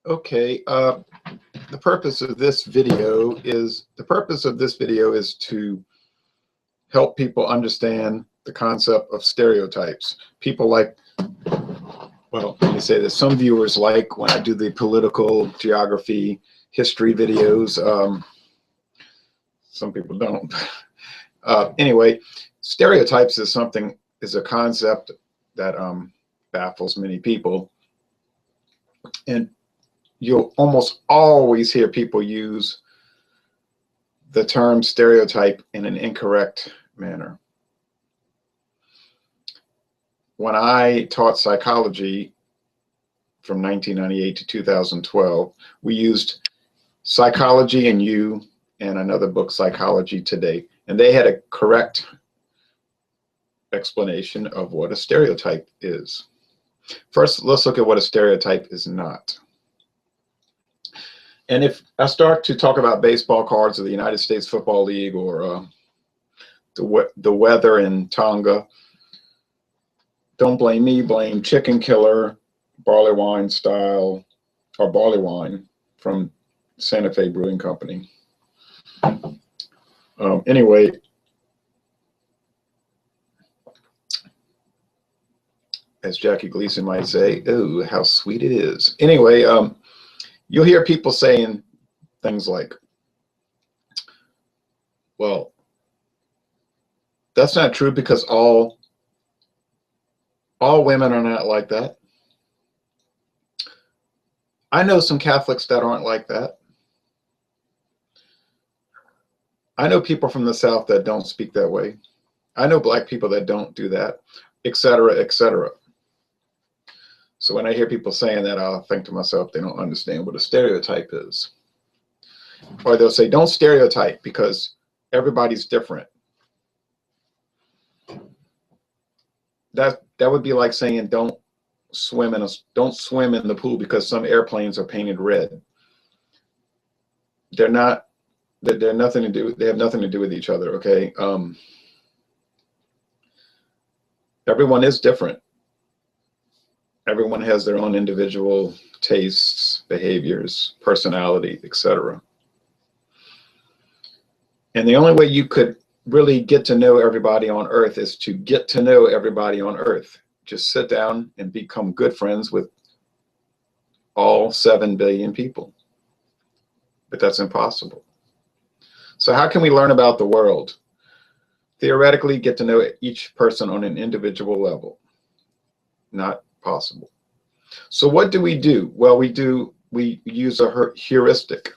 Okay, the purpose of this video is to help people understand the concept of stereotypes. People like, well, let me say this, some viewers like when I do the political geography history videos. Some people don't. Anyway, stereotypes is a concept that baffles many people, and you'll almost always hear people use the term stereotype in an incorrect manner. When I taught psychology from 1998 to 2012, we used Psychology and You and another book, Psychology Today, and they had a correct explanation of what a stereotype is. First, let's look at what a stereotype is not. And if I start to talk about baseball cards or the United States Football League or the weather in Tonga, don't blame me, blame Chicken Killer, barley wine style, or barley wine from Santa Fe Brewing Company. Anyway, as Jackie Gleason might say, ooh, how sweet it is. Anyway, you'll hear people saying things like, well, that's not true because all women are not like that. I know some Catholics that aren't like that. I know people from the South that don't speak that way. I know black people that don't do that, etc., etc. So when I hear people saying that, I'll think to myself, they don't understand what a stereotype is. Or they'll say, don't stereotype because everybody's different. That would be like saying don't swim in the pool because some airplanes are painted red. They have nothing to do with each other, okay? Everyone is different. Everyone has their own individual tastes, behaviors, personality, etc. And the only way you could really get to know everybody on Earth is to get to know everybody on Earth. Just sit down and become good friends with all 7 billion people. But that's impossible. So how can we learn about the world? Theoretically, get to know each person on an individual level. Not possible. So what do? Well, we use a heuristic.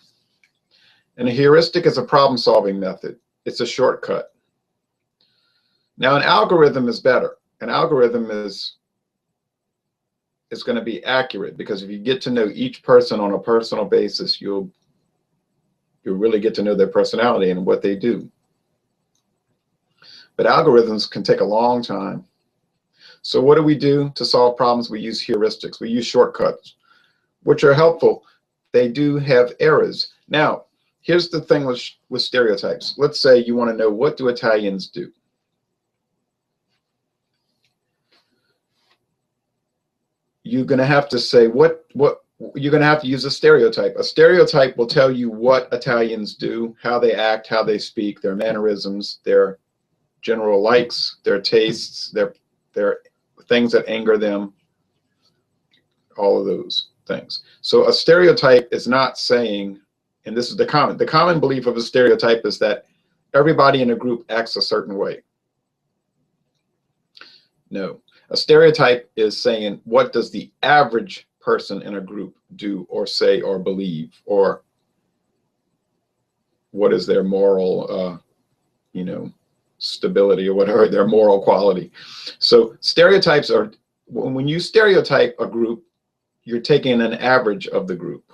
And a heuristic is a problem-solving method. It's a shortcut. Now, an algorithm is better. An algorithm is going to be accurate because if you get to know each person on a personal basis, you'll really get to know their personality and what they do. But algorithms can take a long time. So what do we do to solve problems? We use heuristics. We use shortcuts, which are helpful. They do have errors. Now, here's the thing with stereotypes. Let's say you want to know, what do Italians do? You're going to have to say you're going to have to use a stereotype. A stereotype will tell you what Italians do, how they act, how they speak, their mannerisms, their general likes, their tastes, their things that anger them, all of those things. So a stereotype is not saying, and this is the common belief of a stereotype is that everybody in a group acts a certain way. No. A stereotype is saying, what does the average person in a group do or say or believe, or what is their moral, stability or whatever, their moral quality. So stereotypes are, when you stereotype a group, you're taking an average of the group.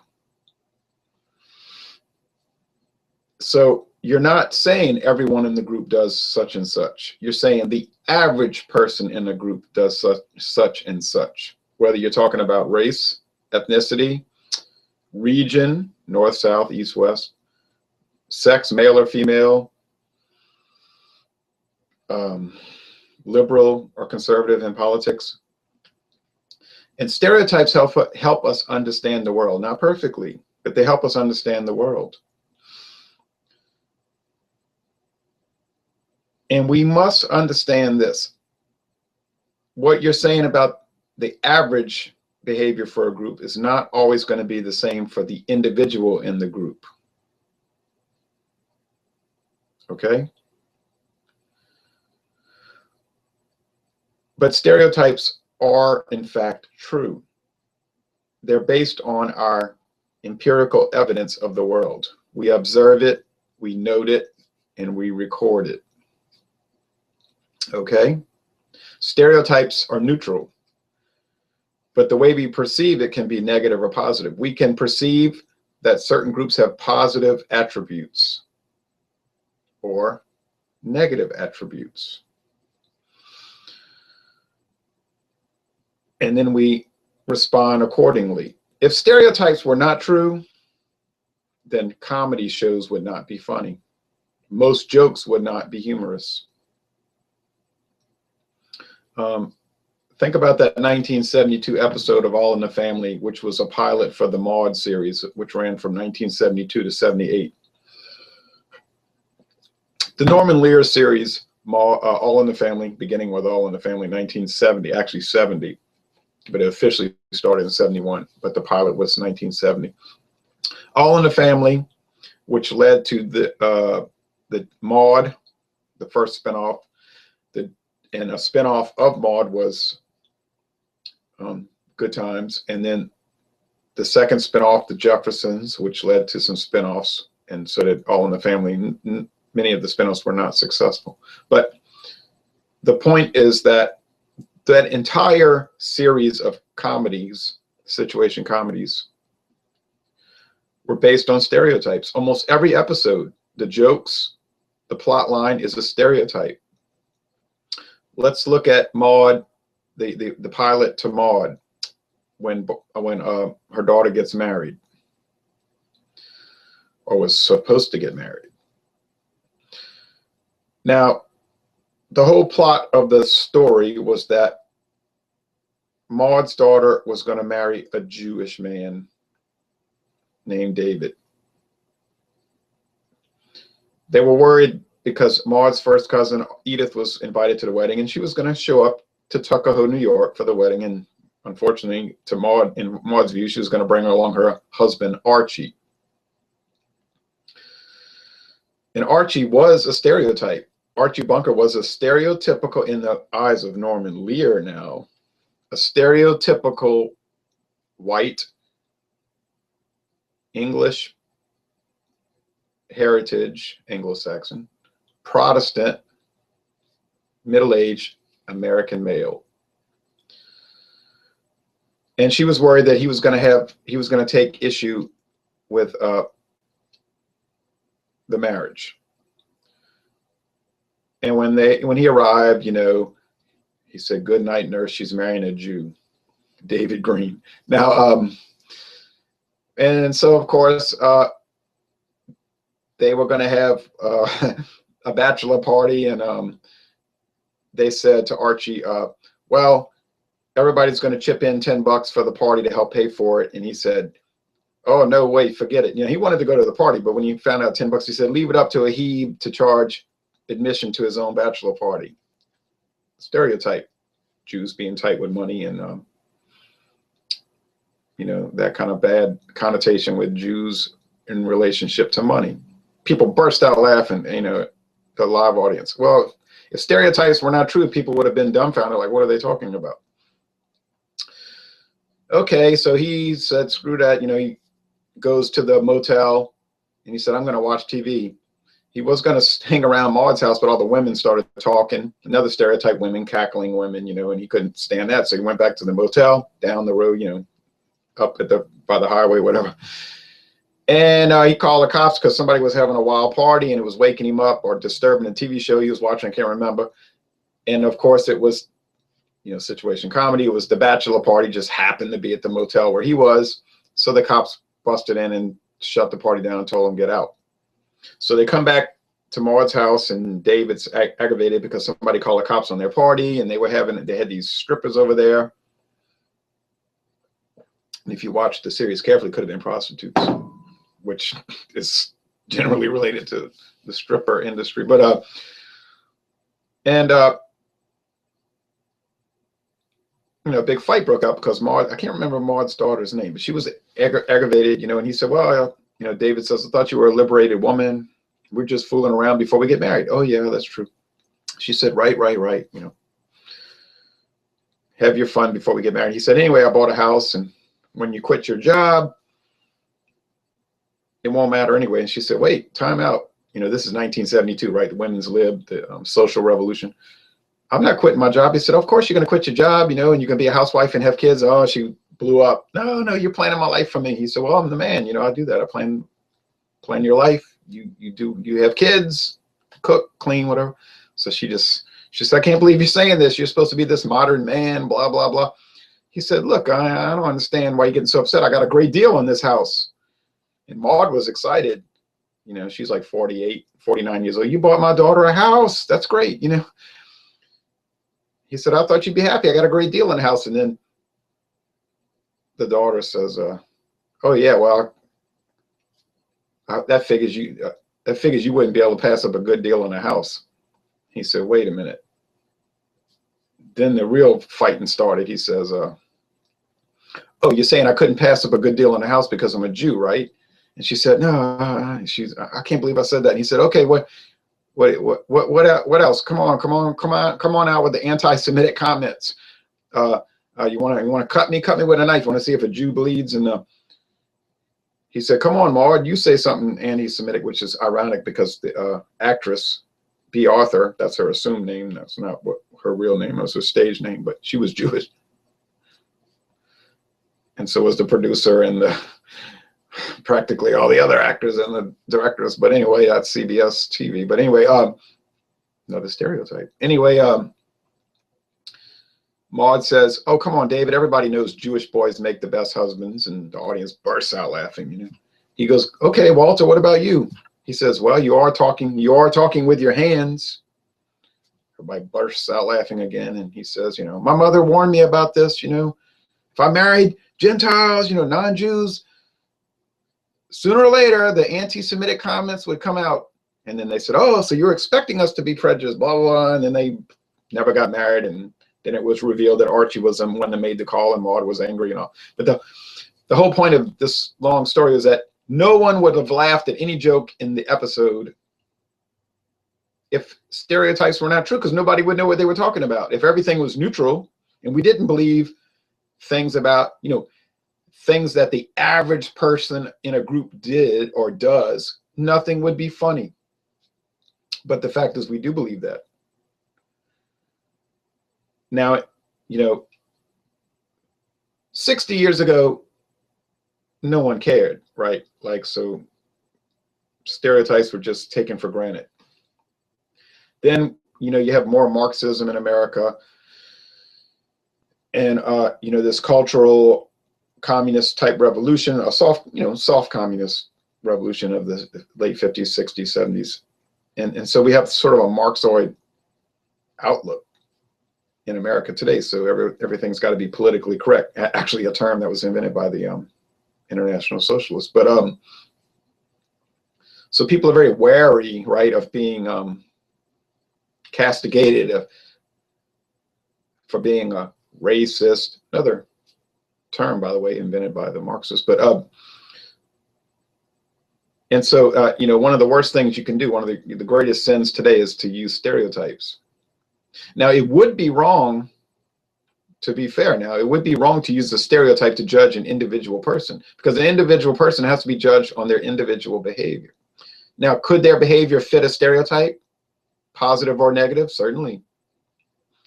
So you're not saying everyone in the group does such and such. You're saying the average person in the group does such and such. Whether you're talking about race, ethnicity, region, north, south, east, west, sex, male or female, liberal or conservative in politics. And stereotypes help us understand the world, not perfectly, but they help us understand the world. And we must understand this. What you're saying about the average behavior for a group is not always going to be the same for the individual in the group. Okay? But stereotypes are, in fact, true. They're based on our empirical evidence of the world. We observe it, we note it, and we record it. Okay? Stereotypes are neutral, but the way we perceive it can be negative or positive. We can perceive that certain groups have positive attributes or negative attributes. And then we respond accordingly. If stereotypes were not true, then comedy shows would not be funny. Most jokes would not be humorous. Think about that 1972 episode of All in the Family, which was a pilot for the Maude series, which ran from 1972 to 78. The Norman Lear series, All in the Family, beginning with All in the Family, 1970, actually 70, but it officially started in 71, but the pilot was 1970. All in the Family, which led to the Maude, the first spinoff, and a spinoff of Maude was Good Times, and then the second spinoff, The Jeffersons, which led to some spinoffs, and so did All in the Family. Many of the spinoffs were not successful, but the point is that that entire series of comedies, situation comedies, were based on stereotypes. Almost every episode, the jokes, the plot line is a stereotype. Let's look at Maude, the pilot to Maude, when her daughter gets married, or was supposed to get married. Now, the whole plot of the story was that Maude's daughter was going to marry a Jewish man named David. They were worried because Maude's first cousin, Edith, was invited to the wedding, and she was going to show up to Tuckahoe, New York for the wedding. And unfortunately, to Maude, in Maude's view, she was going to bring along her husband, Archie. And Archie was a stereotype. Archie Bunker was a stereotypical, in the eyes of Norman Lear now, a stereotypical white, English, heritage, Anglo-Saxon, Protestant, middle-aged American male. And she was worried that he was going to take issue with the marriage. And when he arrived, you know, he said, "Good night, nurse. She's marrying a Jew, David Green." Now, and so of course, they were going to have a bachelor party, and they said to Archie, "Well, everybody's going to chip in $10 for the party to help pay for it." And he said, "Oh no, wait, forget it." You know, he wanted to go to the party, but when he found out $10, he said, "Leave it up to a he to charge admission to his own bachelor party." Stereotype, Jews being tight with money, and you know, that kind of bad connotation with Jews in relationship to money. People burst out laughing, you know, the live audience. Well, if stereotypes were not true, people would have been dumbfounded, like, what are they talking about? Okay, so he said, screw that. You know, he goes to the motel and he said, "I'm going to watch TV." He was going to hang around Maude's house, but all the women started talking. Another stereotype, women, cackling women, you know, and he couldn't stand that. So he went back to the motel down the road, you know, up at by the highway, whatever. And he called the cops because somebody was having a wild party and it was waking him up or disturbing the TV show he was watching. I can't remember. And of course it was, you know, situation comedy. It was the bachelor party, just happened to be at the motel where he was. So the cops busted in and shut the party down and told him get out. So they come back to Maude's house, and David's aggravated because somebody called the cops on their party, and they had these strippers over there. And if you watch the series carefully, could have been prostitutes, which is generally related to the stripper industry. But you know, a big fight broke out because Maude, I can't remember Maude's daughter's name, but she was aggravated, you know, and he said, well, you know, David says, I thought you were a liberated woman. We're just fooling around before we get married. Oh, yeah, that's true. She said, right, you know, have your fun before we get married. He said, anyway, I bought a house, and when you quit your job, it won't matter anyway. And she said, wait, time out. You know, this is 1972, right? The women's lib, the social revolution. I'm not quitting my job. He said, of course you're going to quit your job, you know, and you're going to be a housewife and have kids. Oh, she blew up. No, you're planning my life for me. He said, well, I'm the man. You know, I do that. I plan your life. You have kids, cook, clean, whatever. So she said, I can't believe you're saying this. You're supposed to be this modern man, blah, blah, blah. He said, look, I don't understand why you're getting so upset. I got a great deal on this house. And Maude was excited. You know, she's like 48, 49 years old. You bought my daughter a house. That's great, you know. He said, I thought you'd be happy. I got a great deal in the house. And then the daughter says, oh, yeah, well, that figures you wouldn't be able to pass up a good deal on a house. He said, wait a minute. Then the real fighting started. He says, oh, you're saying I couldn't pass up a good deal on a house because I'm a Jew, right? And she said, no, I can't believe I said that. And he said, okay, what else? Come on out with the anti-Semitic comments. You want to cut me with a knife? You want to see if a Jew bleeds? And he said, come on, Maude, you say something anti-Semitic, which is ironic because the actress, B. Arthur, that's her assumed name. That's not what her real name was, her stage name, but she was Jewish. And so was the producer and practically all the other actors and the directors. But anyway, that's CBS TV. But anyway, another stereotype. Anyway, Maude says, oh, come on, David. Everybody knows Jewish boys make the best husbands. And the audience bursts out laughing. You know, he goes, okay, Walter, what about you? He says, well, you are talking with your hands. Everybody bursts out laughing again. And he says, you know, my mother warned me about this. You know, if I married Gentiles, you know, non-Jews, sooner or later, the anti-Semitic comments would come out. And then they said, oh, so you're expecting us to be prejudiced, blah, blah, blah. And then they never got married. And then it was revealed that Archie was the one that made the call and Maude was angry and all. But the whole point of this long story is that no one would have laughed at any joke in the episode if stereotypes were not true, because nobody would know what they were talking about. If everything was neutral and we didn't believe things about, you know, things that the average person in a group did or does, nothing would be funny. But the fact is we do believe that. Now, you know, 60 years ago, no one cared, right? Like, so stereotypes were just taken for granted. Then, you know, you have more Marxism in America and, you know, this cultural communist type revolution, a soft communist revolution of the late 50s, 60s, 70s. And so we have sort of a Marxoid outlook in America today. So everything's got to be politically correct. Actually, a term that was invented by the International Socialists. But so people are very wary, right, of being castigated for being a racist. Another term, by the way, invented by the Marxists. But and so you know, one of the worst things you can do, one of the greatest sins today, is to use stereotypes. Now, it would be wrong, to be fair now, it would be wrong to use the stereotype to judge an individual person, because an individual person has to be judged on their individual behavior. Now, could their behavior fit a stereotype, positive or negative? Certainly.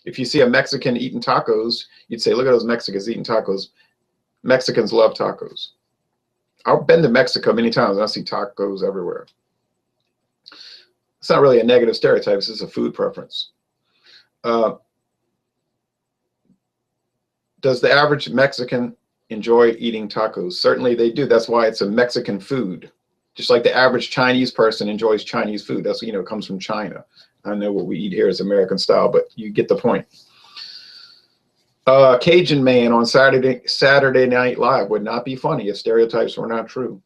If you see a Mexican eating tacos, you'd say, look at those Mexicans eating tacos. Mexicans love tacos. I've been to Mexico many times and I see tacos everywhere. It's not really a negative stereotype, it's just a food preference. Does the average Mexican enjoy eating tacos? Certainly they do. That's why it's a Mexican food. Just like the average Chinese person enjoys Chinese food. That's, you know, it comes from China. I know what we eat here is American style, but you get the point. Cajun Man on Saturday Night Live would not be funny if stereotypes were not true.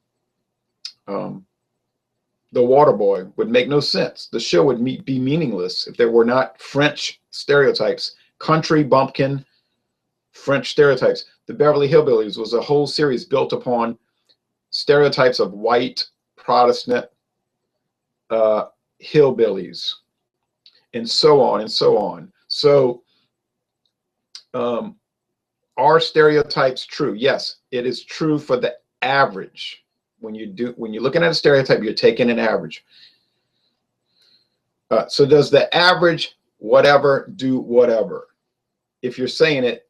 The Water Boy would make no sense. The show would be meaningless if there were not French stereotypes. Country bumpkin French stereotypes. The Beverly Hillbillies was a whole series built upon stereotypes of white Protestant hillbillies, and so on and so on. So are stereotypes true? Yes, it is true for the average. When you're looking at a stereotype, you're taking an average. So does the average whatever do whatever? If you're saying it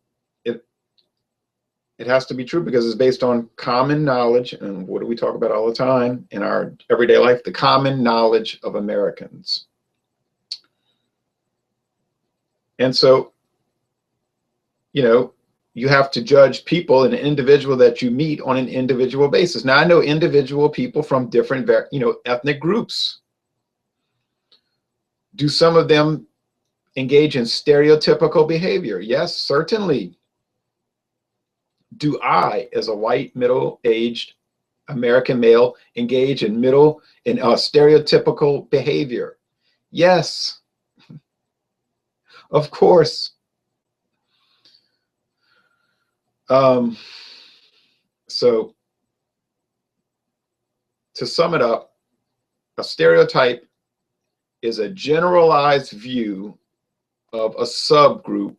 has to be true because it's based on common knowledge. And what do we talk about all the time in our everyday life? The common knowledge of Americans. And so, you know, you have to judge people, an individual that you meet, on an individual basis. Now, I know individual people from different, ethnic groups. Do some of them engage in stereotypical behavior? Yes, certainly. Do I, as a white, middle-aged American male, engage in stereotypical behavior? Yes, of course. So to sum it up, a stereotype is a generalized view of a subgroup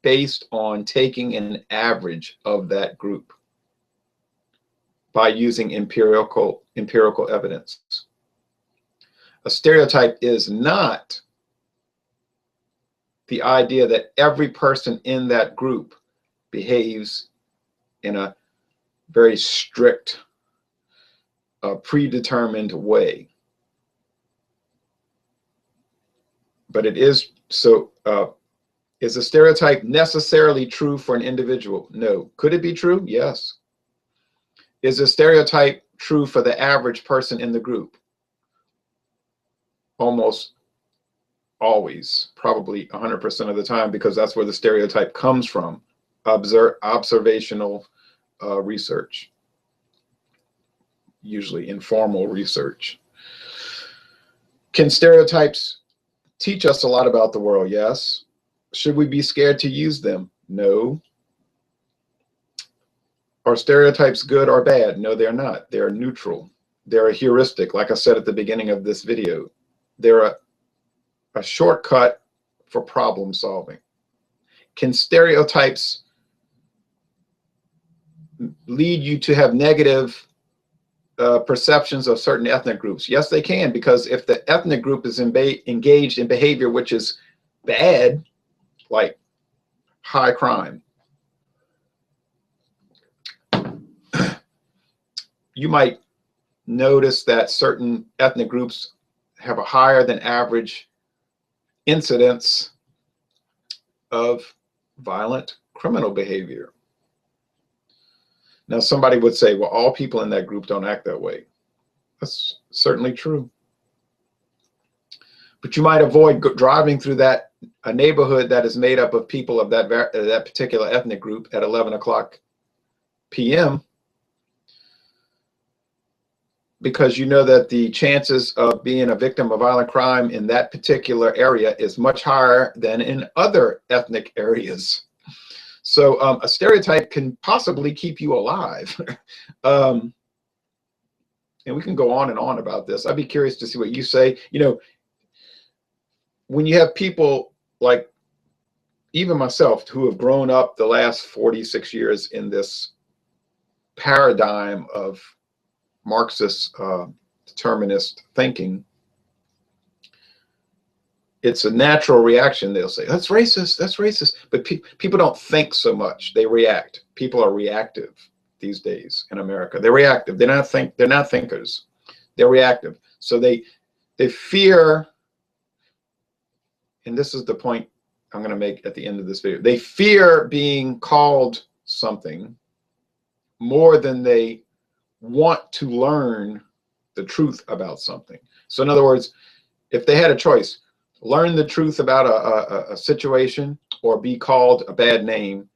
based on taking an average of that group by using empirical evidence. A stereotype is not the idea that every person in that group behaves in a very strict, predetermined way. But it is so. Is a stereotype necessarily true for an individual? No. Could it be true? Yes. Is a stereotype true for the average person in the group? Almost always, probably 100% of the time, because that's where the stereotype comes from. Observational research, usually informal research. Can stereotypes teach us a lot about the world? Yes. Should we be scared to use them? No. Are stereotypes good or bad? No, they're not. They're neutral. They're a heuristic, like I said at the beginning of this video. They're a shortcut for problem solving. Can stereotypes lead you to have negative perceptions of certain ethnic groups? Yes, they can, because if the ethnic group is engaged in behavior which is bad, like high crime, you might notice that certain ethnic groups have a higher than average incidence of violent criminal behavior. Now, somebody would say, well, all people in that group don't act that way. That's certainly true. But you might avoid driving through a neighborhood that is made up of people of that particular ethnic group at 11 p.m. because you know that the chances of being a victim of violent crime in that particular area is much higher than in other ethnic areas. So a stereotype can possibly keep you alive. And we can go on and on about this. I'd be curious to see what you say. You know, when you have people like even myself who have grown up the last 46 years in this paradigm of Marxist determinist thinking, it's a natural reaction. They'll say, that's racist, that's racist. But people don't think so much. They react. People are reactive these days in America. They're reactive. They're not thinkers. They're reactive. So they fear, and this is the point I'm going to make at the end of this video. They fear being called something more than they want to learn the truth about something. So in other words, if they had a choice, learn the truth about a situation or be called a bad name,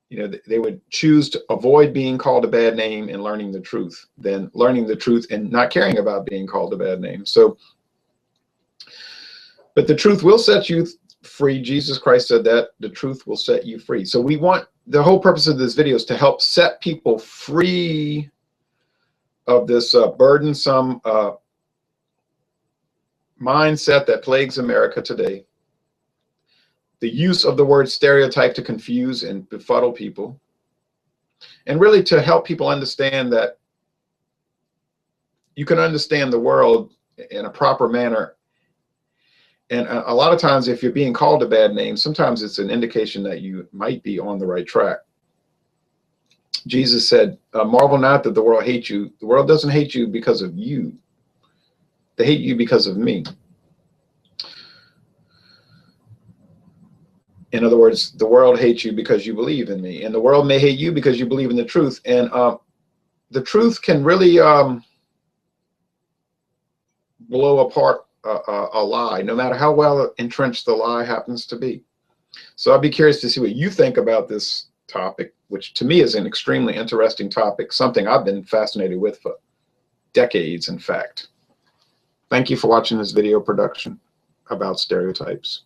you know, they would choose to avoid being called a bad name and learning the truth than learning the truth and not caring about being called a bad name. So, but the truth will set you free. Jesus Christ said that the truth will set you free. So we want, the whole purpose of this video is to help set people free of this burdensome mindset that plagues America today. The use of the word stereotype to confuse and befuddle people, and really to help people understand that you can understand the world in a proper manner. And a lot of times, if you're being called a bad name, sometimes it's an indication that you might be on the right track. Jesus said, marvel not that the world hates you. The world doesn't hate you because of you. They hate you because of me. In other words, the world hates you because you believe in me, and the world may hate you because you believe in the truth. And the truth can really blow apart a lie, no matter how well entrenched the lie happens to be. So I'd be curious to see what you think about this topic, which to me is an extremely interesting topic, something I've been fascinated with for decades, in fact. Thank you for watching this video production about stereotypes.